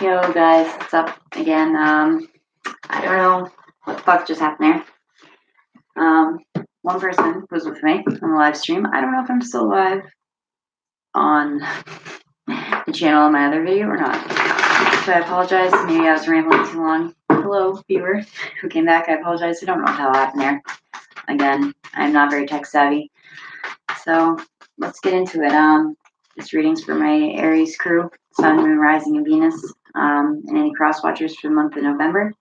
Yo guys, what's up again? I don't know what the fuck just happened there. One person was with me on the live stream. I don't know if I'm still live on the channel on my other video or not. So I apologize. Maybe I was rambling too long. Hello, viewer who came back. I apologize. I don't know what the hell happened there. Again, I'm not very tech savvy. So let's get into it. This reading's for my Aries crew, Sun, Moon, Rising, and Venus, and any cross watchers for the month of November.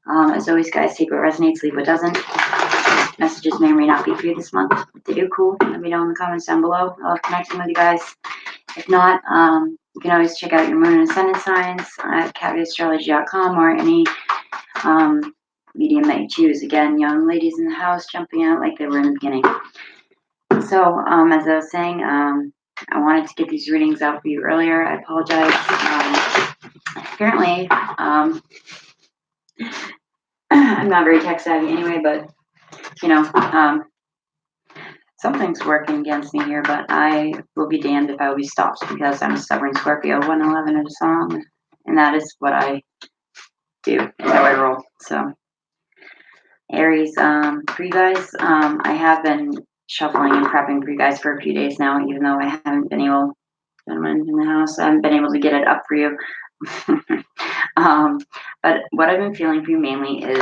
As always, guys, take what resonates, leave what doesn't. Messages may or may not be for you this month. If they do, cool. Let me know in the comments down below. I love connecting with you guys. If not, you can always check out your moon and ascendant signs at caviastrology.com or any medium that you choose. Again, young ladies in the house jumping out like they were in the beginning. So, as I was saying, I wanted to get these readings out for you earlier. I apologize. Apparently, I'm not very tech savvy anyway, but you know, something's working against me here, but I will be damned if I will be stopped because I'm a stubborn Scorpio, 111 of a song, and that is what I do, and how I roll. So, Aries, for you guys, I have been shuffling and prepping for you guys for a few days now, even though I haven't been able, gentlemen in the house, I haven't been able to get it up for you. But what I've been feeling for you mainly is,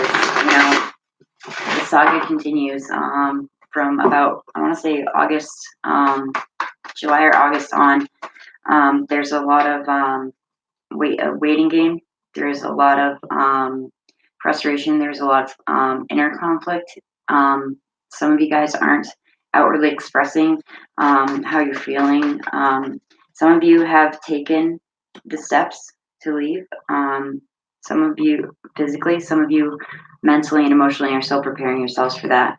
the saga continues from about, I want to say August, July or August on. There's a lot of a waiting game. There's a lot of frustration. There's a lot of inner conflict. Some of you guys aren't outwardly expressing how you're feeling. Some of you have taken the steps to leave. Some of you physically, some of you mentally and emotionally are still preparing yourselves for that.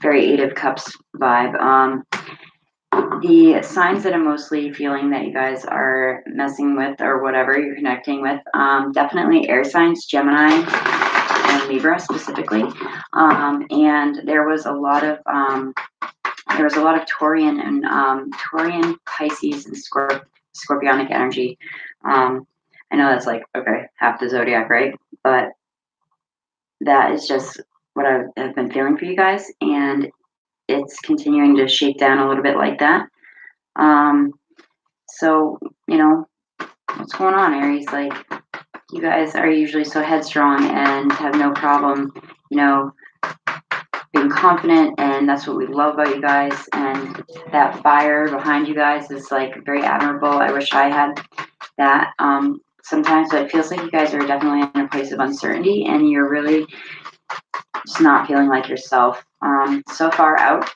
Very Eight of Cups vibe. The signs that I'm mostly feeling that you guys are messing with or whatever you're connecting with, definitely air signs, Gemini and Libra specifically. And there was a lot of Taurian and Taurian, Pisces, and Scorpionic energy. I know that's like, okay, half the zodiac, right? But that is just what I have been feeling for you guys, and it's continuing to shake down a little bit like that. So, what's going on, Aries? Like, you guys are usually so headstrong and have no problem, being confident, and that's what we love about you guys. And that fire behind you guys is like very admirable. I wish I had that. Sometimes it feels like you guys are definitely in a place of uncertainty and you're really just not feeling like yourself. So far out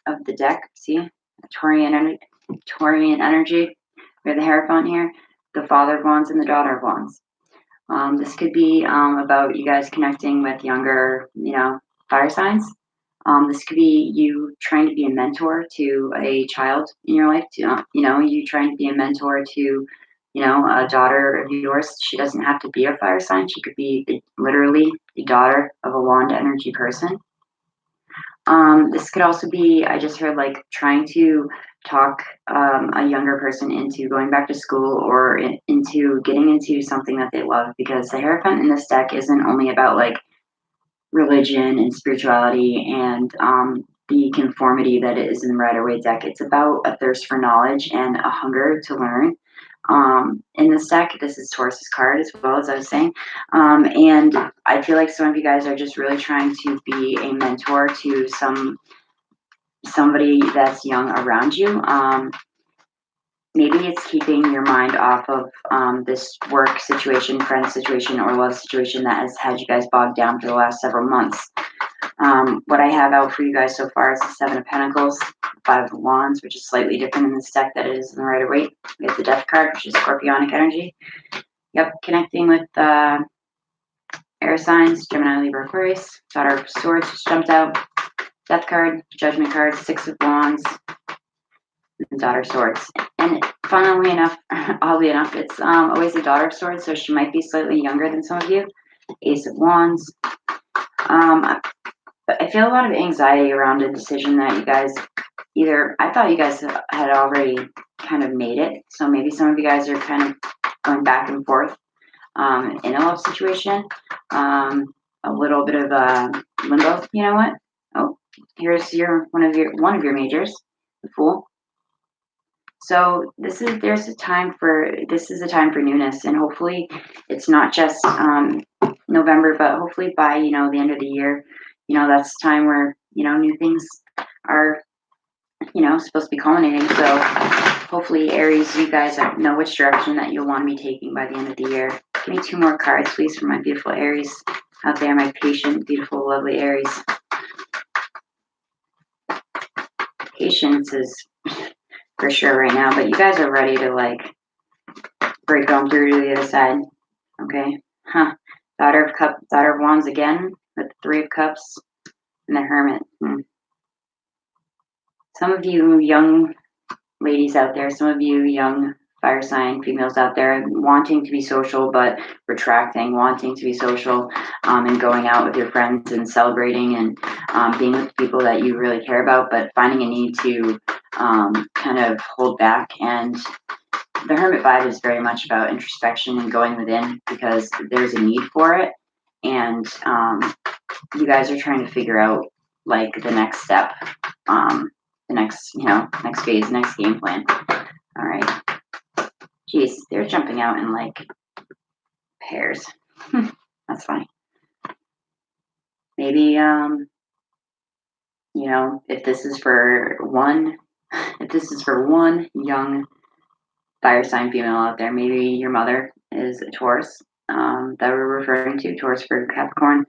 of the deck, see, Taurian energy. We have the Hierophant here, the Father of Wands and the Daughter of Wands. This could be about you guys connecting with younger, fire signs. This could be you trying to be a mentor to a child in your life. You trying to be a mentor to, a daughter of yours. She doesn't have to be a fire sign. She could be literally the daughter of a wand energy person. This could also be, I just heard, like trying to talk a younger person into going back to school or into getting into something that they love, because the Hierophant in this deck isn't only about like religion and spirituality and the conformity that it is in the Rider-Waite deck. It's about a thirst for knowledge and a hunger to learn. In this deck, this is Taurus's card as well, as I was saying. And I feel like some of you guys are just really trying to be a mentor to somebody that's young around you. Maybe it's keeping your mind off of this work situation, friend situation, or love situation that has had you guys bogged down for the last several months. What I have out for you guys so far is the Seven of Pentacles, Five of Wands, which is slightly different in this deck than it is in the Rider-Waite. We have the Death card, which is Scorpionic energy. Yep, connecting with air signs, Gemini, Libra, Aquarius. Daughter of Swords just jumped out. Death card, Judgment card, Six of Wands, and Daughter of Swords. And funnily enough, oddly enough, it's always the Daughter of Swords, so she might be slightly younger than some of you. Ace of Wands. But I feel a lot of anxiety around a decision that you guys either, I thought you guys had already kind of made it. So maybe some of you guys are kind of going back and forth in a love situation. A little bit of a limbo. You know what? Oh, here's your one of your majors, the Fool. So this is a time for newness, and hopefully it's not just November, but hopefully by the end of the year, that's time where new things are supposed to be culminating. So hopefully Aries, you guys know which direction that you'll want to be taking by the end of the year. Give me two more cards, please, for my beautiful Aries out there, my patient, beautiful, lovely Aries. Patience is for sure right now, but you guys are ready to break on through to the other side. Okay. Huh. Daughter of Wands again with the Three of Cups and the Hermit. Some of you young ladies out there, some of you young fire sign females out there wanting to be social but retracting, wanting to be social and going out with your friends and celebrating and being with people that you really care about, but finding a need to kind of hold back. And the Hermit vibe is very much about introspection and going within because there's a need for it. And you guys are trying to figure out the next step, the next phase, next game plan. All right. Jeez, they're jumping out in pairs. That's funny. Maybe if this is for one young fire sign female out there, maybe your mother is a Taurus that we're referring to. Taurus for Capricorn,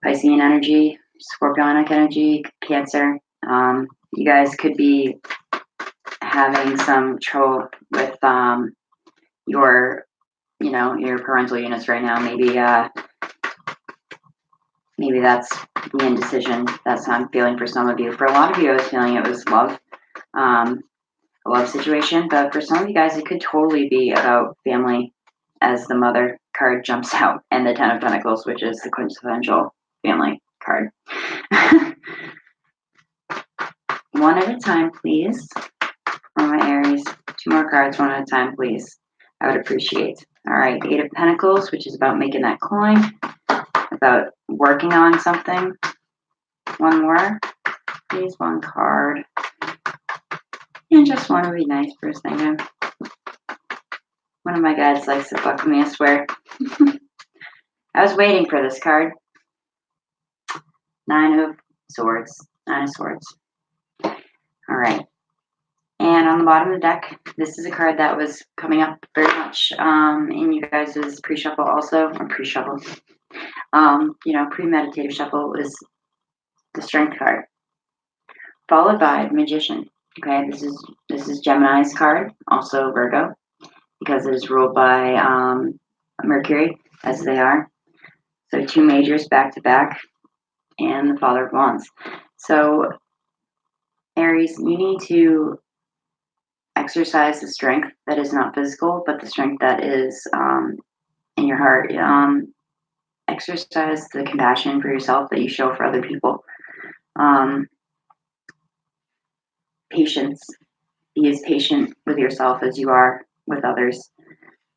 Piscean energy, Scorpionic energy, Cancer. You guys could be having some trouble with your parental units right now. Maybe that's the indecision that's I'm feeling for some of you. For a lot of you, I was feeling it was love, a love situation. But for some of you guys, it could totally be about family, as the Mother card jumps out, and the Ten of Pentacles, which is the quintessential family card. One at a time, please. For my Aries, two more cards, one at a time, please. I would appreciate. All right, Eight of Pentacles, which is about making that coin, about working on something. One more, please, one card. And just one would be nice for a second. One of my guys likes to fuck me, I swear. I was waiting for this card. Nine of Swords. All right. And on the bottom of the deck, this is a card that was coming up very much in you guys' pre-shuffle also, or pre-shuffle. Premeditative shuffle is the Strength card, followed by Magician. Okay, this is Gemini's card, also Virgo, because it is ruled by Mercury, as they are. So two majors back to back, and the Father of Wands. So Aries, you need to exercise the strength that is not physical, but the strength that is in your heart. Exercise the compassion for yourself that you show for other people. Patience. Be as patient with yourself as you are with others.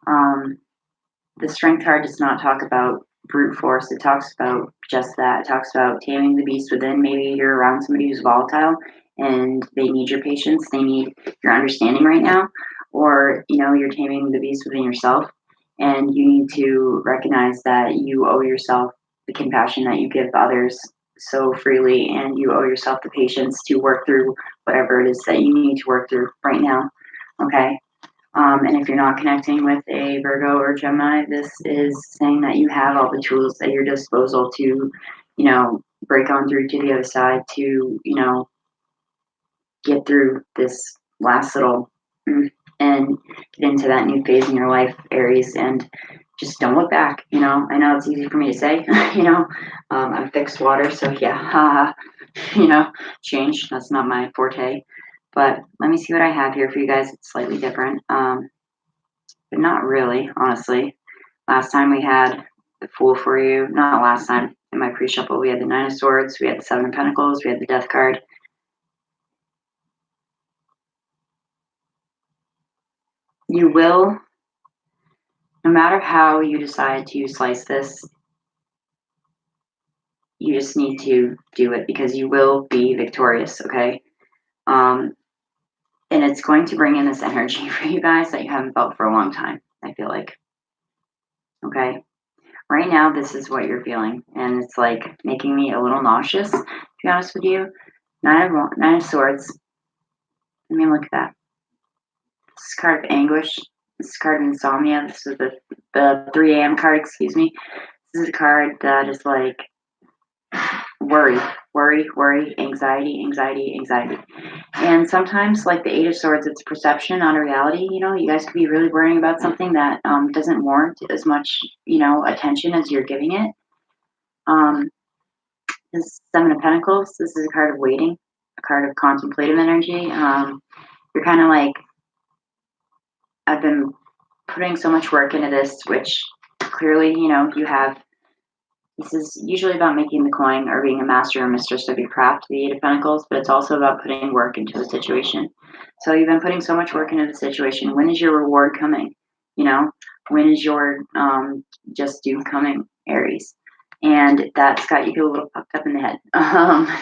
The Strength card does not talk about brute force. It talks about just that. It talks about taming the beast within. Maybe you're around somebody who's volatile and they need your patience. They need your understanding right now. Or, you're taming the beast within yourself. And you need to recognize that you owe yourself the compassion that you give others so freely. And you owe yourself the patience to work through whatever it is that you need to work through right now. Okay? And if you're not connecting with a Virgo or Gemini, this is saying that you have all the tools at your disposal to, break on through to the other side, to, get through this last little and get into that new phase in your life, Aries, and just don't look back. I know it's easy for me to say, I'm fixed water, so yeah, change, that's not my forte. But let me see what I have here for you guys. It's slightly different, but not really, honestly. Last time we had the Fool for you. Not last time. In my pre-shuffle, we had the Nine of Swords, we had the Seven of Pentacles, we had the Death card. You will, no matter how you decide to slice this, you just need to do it because you will be victorious, okay? Um, and it's going to bring in this energy for you guys that you haven't felt for a long time, I feel like, okay? Right now, this is what you're feeling, and it's like making me a little nauseous, to be honest with you. Nine of Swords. I mean, look at that. This is a card of anguish. This is a card of insomnia. This is the 3 a.m. card, excuse me. This is a card that is like worry, worry, anxiety, anxiety, anxiety. And sometimes, like the Eight of Swords, it's perception, not a reality. You know, you guys could be really worrying about something that doesn't warrant as much, attention as you're giving it. Um, this Seven of Pentacles, this is a card of waiting, a card of contemplative energy. You're kind of like, I've been putting so much work into this, which clearly, you have. This is usually about making the coin or being a master or mistress of your craft, the Eight of Pentacles, but it's also about putting work into the situation. So you've been putting so much work into the situation. When is your reward coming? You know, when is your just due coming, Aries? And that's got you a little fucked up in the head.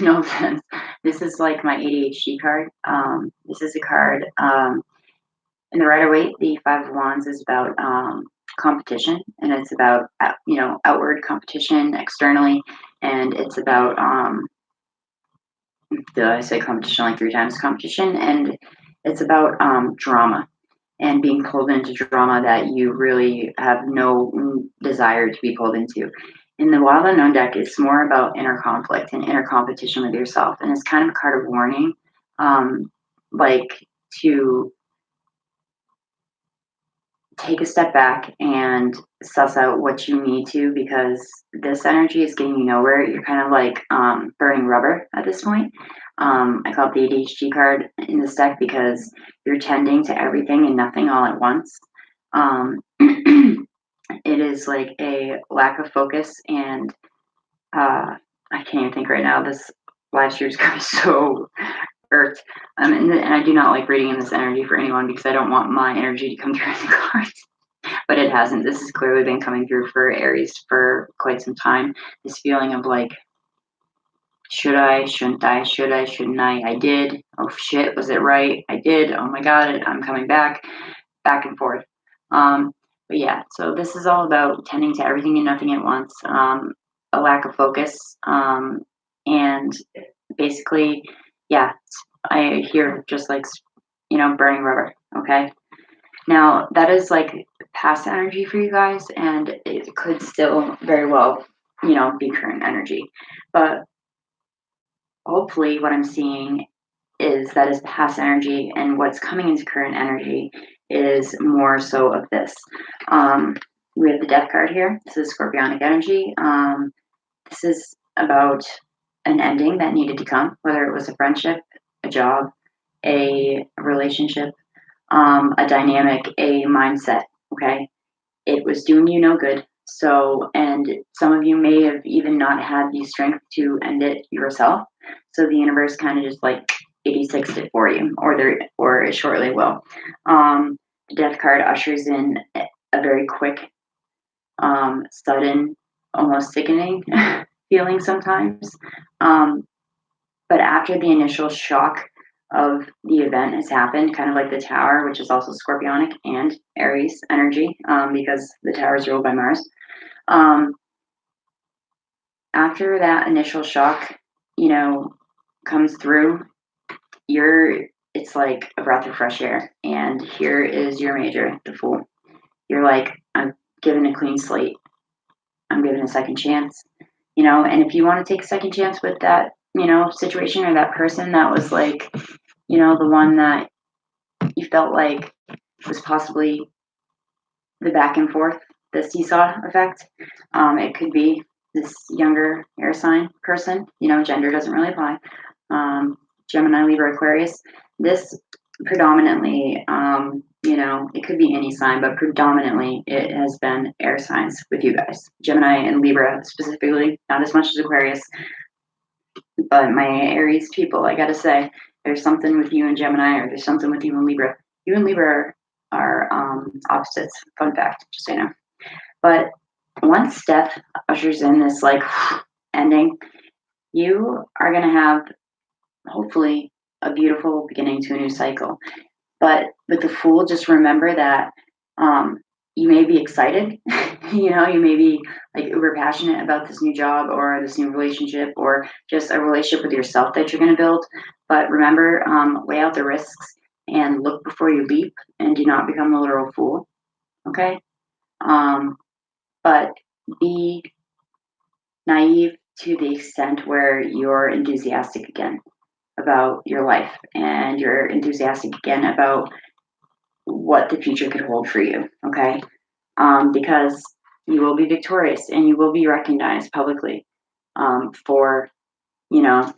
No offense. This is like my ADHD card. This is a card. In the Rider-Waite, the Five of Wands is about competition, and it's about outward competition externally, and it's about did I say competition like 3 times competition? And it's about drama and being pulled into drama that you really have no desire to be pulled into. In the Wild Unknown deck, it's more about inner conflict and inner competition with yourself, and it's kind of a card of warning, like to take a step back and suss out what you need to because this energy is getting you nowhere. You're kind of like burning rubber at this point. I call it the ADHD card in this deck because you're tending to everything and nothing all at once. It is like a lack of focus, and I can't even think right now. This live stream is going to be so irked. And I do not like reading in this energy for anyone because I don't want my energy to come through in the cards, but it hasn't. This has clearly been coming through for Aries for quite some time. This feeling of like, should I, shouldn't I, should I, shouldn't I did. Oh shit, was it right? I did. Oh my God, I'm coming back and forth. But yeah, so this is all about tending to everything and nothing at once, a lack of focus, and basically, yeah, I hear just like, burning rubber, okay? Now, that is like past energy for you guys, and it could still very well, be current energy. But hopefully, what I'm seeing is that is past energy, and what's coming into current energy is more so of this. We have the Death card here. This is Scorpionic energy. This is about an ending that needed to come, whether it was a friendship, a job, a relationship, a dynamic, a mindset. Okay, it was doing you no good. So, and some of you may have even not had the strength to end it yourself. So the universe kind of just like 86'd it for you, or it shortly will. The Death card ushers in a very quick, sudden, almost sickening feeling sometimes. Um, but after the initial shock of the event has happened, kind of like the Tower, which is also Scorpionic and Aries energy, because the Tower is ruled by Mars. Um, After that initial shock, comes through, it's like a breath of fresh air. And here is your major, the Fool. You're like, I'm given a clean slate. I'm given a second chance. And if you want to take a second chance with that, situation or that person that was like, the one that you felt like was possibly the back and forth, the seesaw effect. It could be this younger air sign person, gender doesn't really apply. Gemini, Libra, Aquarius. This predominantly, it could be any sign, but predominantly it has been air signs with you guys. Gemini and Libra specifically, not as much as Aquarius, but my Aries people, I gotta say, there's something with you and Gemini, or there's something with you and Libra. You and Libra are opposites. Fun fact, just so you know. But once death ushers in this like ending, you are gonna have hopefully a beautiful beginning to a new cycle. But with the Fool, just remember that um, you may be excited, you may be like uber passionate about this new job or this new relationship or just a relationship with yourself that you're going to build. But remember, weigh out the risks and look before you leap and do not become a literal fool. Okay. Um, but be naive to the extent where you're enthusiastic again about your life and you're enthusiastic again about what the future could hold for you, okay? Because you will be victorious and you will be recognized publicly for, you know,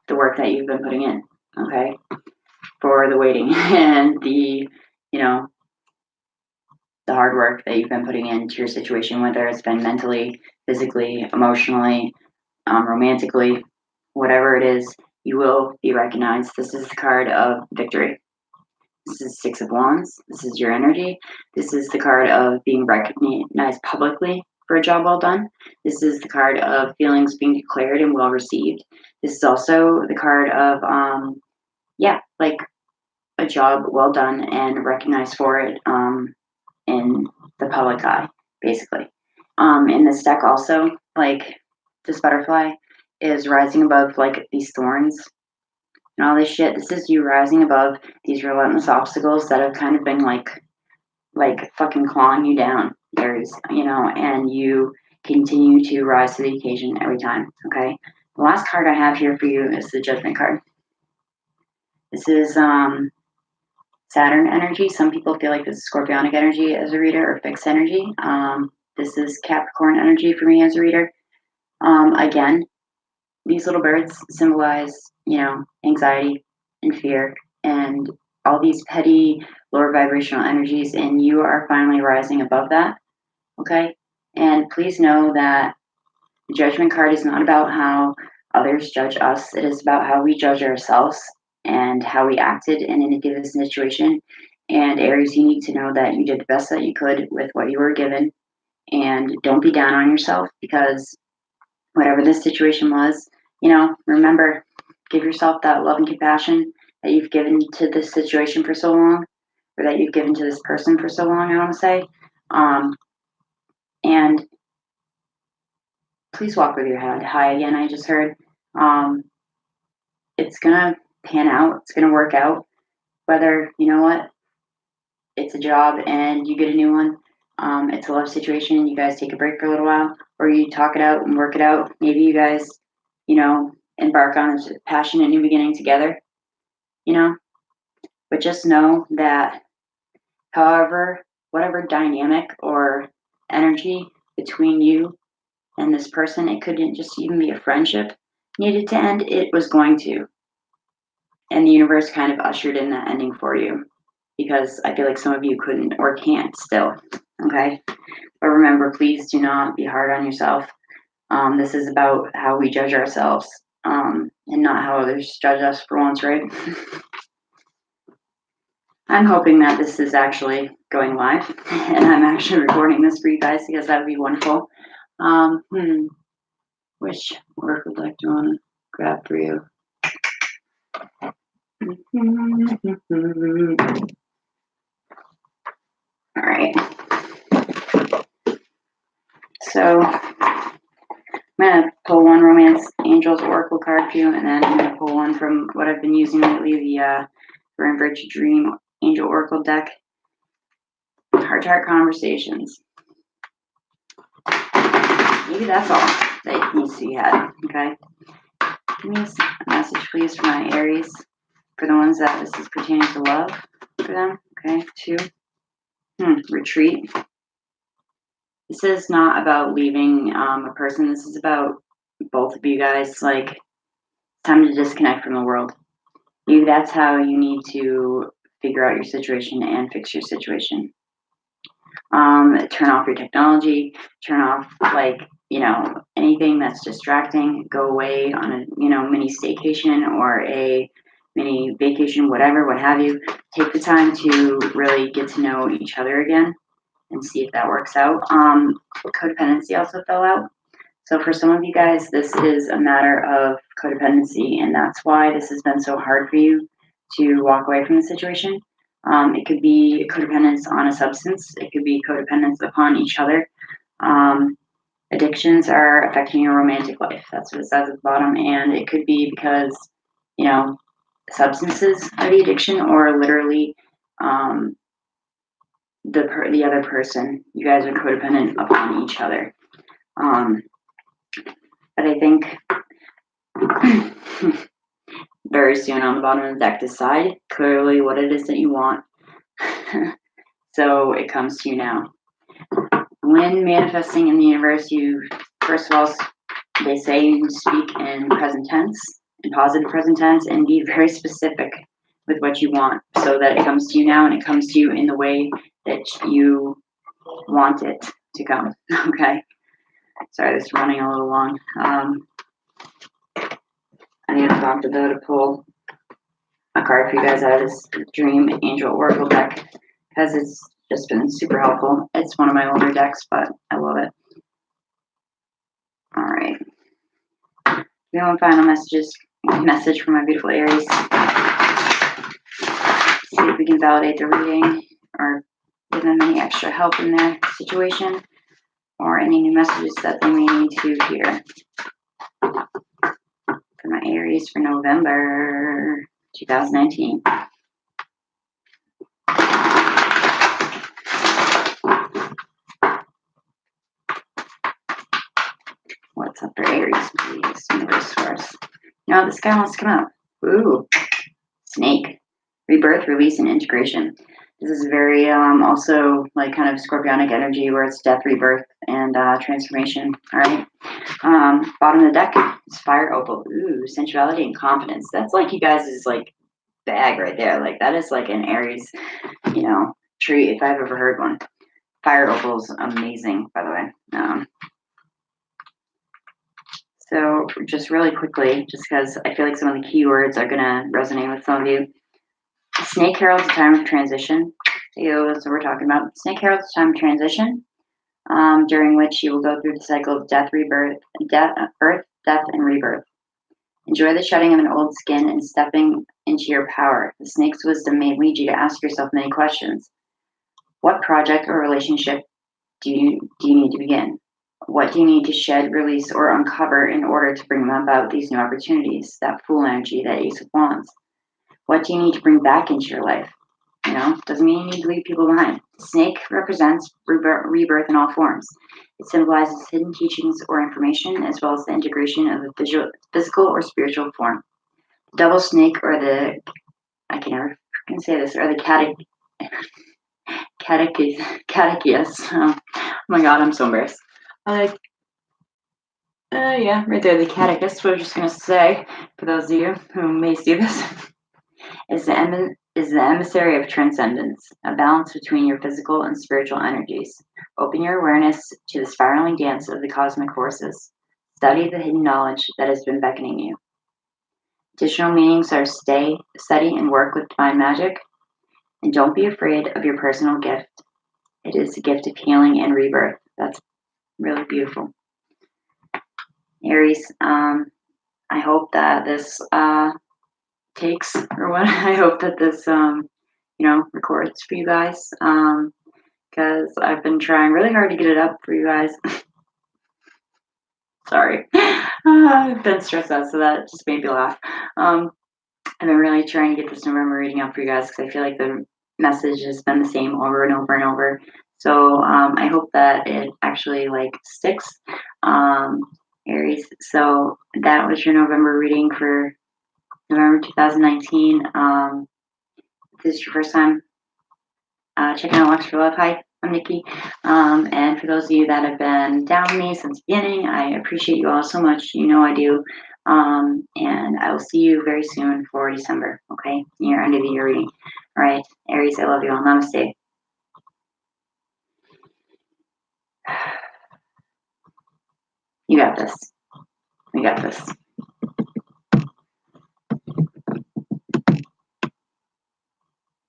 the work that you've been putting in, okay? For the waiting and you know, the hard work that you've been putting into your situation, whether it's been mentally, physically, emotionally, romantically, whatever it is, you will be recognized. This is the card of victory. This is Six of Wands. This is your energy. This is the card of being recognized publicly for a job well done. This is the card of feelings being declared and well received. This is also the card of, like a job well done and recognized for it in the public eye, basically. In this deck, also, like this butterfly is rising above like these thorns and all this shit. This is you rising above these relentless obstacles that have kind of been like fucking clawing you down, Aries, and you continue to rise to the occasion every time. Okay. The last card I have here for you is the Judgment card. This is Saturn energy. Some people feel like this is Scorpionic energy as a reader or fixed energy. This is Capricorn energy for me as a reader. Again, these little birds symbolize, anxiety and fear and all these petty, lower vibrational energies, and you are finally rising above that. Okay. And please know that the Judgment card is not about how others judge us, it is about how we judge ourselves and how we acted in any given situation. And Aries, you need to know that you did the best that you could with what you were given. And don't be down on yourself because whatever this situation was, remember, give yourself that love and compassion that you've given to this situation for so long, or that you've given to this person for so long, I want to say. And please walk with your head high again. I just heard it's going to pan out, it's going to work out. Whether, it's a job and you get a new one, it's a love situation, you guys take a break for a little while, or you talk it out and work it out. Maybe you guys, embark on a passionate new beginning together, but just know that however, whatever dynamic or energy between you and this person, it couldn't just even be a friendship, needed to end, it was going to. And the universe kind of ushered in that ending for you because I feel like some of you couldn't or can't still. Okay. But remember, please do not be hard on yourself. This is about how we judge ourselves and not how others judge us for once, right? I'm hoping that this is actually going live and I'm actually recording this for you guys because that would be wonderful. Which oracle deck do you want to grab for you? All right. So I'm going to pull one Romance Angels Oracle card for you, and then I'm going to pull one from what I've been using lately, the Remember to Dream Angel Oracle deck. Heart-to-heart conversations. Maybe that's all that needs to be had, okay? Give me a message, please, for my Aries, for the ones that this is pertaining to love for them, okay? 2. Retreat. This is not about leaving a person. This is about both of you guys, like, time to disconnect from the world. Maybe that's how you need to figure out your situation and fix your situation. Turn off your technology, turn off, anything that's distracting, go away on a, mini staycation or a mini vacation, whatever, what have you. Take the time to really get to know each other again and see if that works out. Codependency also fell out. So for some of you guys, this is a matter of codependency, and that's why this has been so hard for you to walk away from the situation. It could be codependence on a substance. It could be codependence upon each other. Addictions are affecting your romantic life. That's what it says at the bottom, and it could be because, you know, substances are the addiction, or literally the other person. You guys are codependent upon each other. But I think very soon on the bottom of the deck, decide clearly what it is that you want. So it comes to you now. When manifesting in the universe, you, first of all, they say you speak in present tense, in positive present tense, and be very specific with what you want so that it comes to you now and it comes to you in the way that you want it to come. Okay. Sorry, this is running a little long. I need to talk to pull a card for you guys out of this Dream Angel Oracle deck because it's just been super helpful. It's one of my older decks, but I love it. All right. One final message from my beautiful Aries. See if we can validate the reading or give them any extra help in their situation or any new messages that they may need to hear. For my Aries for November 2019. What's up for Aries, please? Universe source. No, this guy wants to come out. Ooh, snake. Rebirth, release, and integration. This is very also like kind of scorpionic energy where it's death, rebirth, and transformation. All right. Bottom of the deck is fire opal. Ooh, sensuality and confidence. That's like you guys' like bag right there. Like that is like an Aries, tree if I've ever heard one. Fire opal's amazing, by the way. So just really quickly, just because I feel like some of the keywords are gonna resonate with some of you. Snake heralds a time of transition. That's what we're talking about. Snake heralds a time of transition, during which you will go through the cycle of death, rebirth, birth, death, and rebirth. Enjoy the shedding of an old skin and stepping into your power. The snake's wisdom may lead you to ask yourself many questions. What project or relationship do you need to begin? What do you need to shed, release, or uncover in order to bring about these new opportunities? That Fool energy, that Ace of Wands. What do you need to bring back into your life? Doesn't mean you need to leave people behind. Snake represents rebirth in all forms. It symbolizes hidden teachings or information, as well as the integration of the physical or spiritual form. The double snake, or I can never say this, or the catechias. Oh my god, I'm so embarrassed. Yeah, right there, the catechist. What I was just gonna say, for those of you who may see this, is the emissary of transcendence, a balance between your physical and spiritual energies. Open your awareness to the spiraling dance of the cosmic forces. Study the hidden knowledge that has been beckoning you. Additional meanings are study and work with divine magic, and don't be afraid of your personal gift. It is a gift of healing and rebirth. That's really beautiful. Aries, I hope that this takes, or what, I hope that this, records for you guys, because I've been trying really hard to get it up for you guys. Sorry. I've been stressed out, so that just made me laugh. I've been really trying to get this November reading up for you guys because I feel like the message has been the same over and over and over. So I hope that it actually sticks, Aries. So that was your November reading for November 2019. If this is your first time checking out Lux for Love, hi, I'm Nikki. And for those of you that have been down with me since the beginning, I appreciate you all so much. You know I do. And I will see you very soon for December, okay? Your end of the year reading. All right, Aries, I love you all. Namaste. You got this. We got this.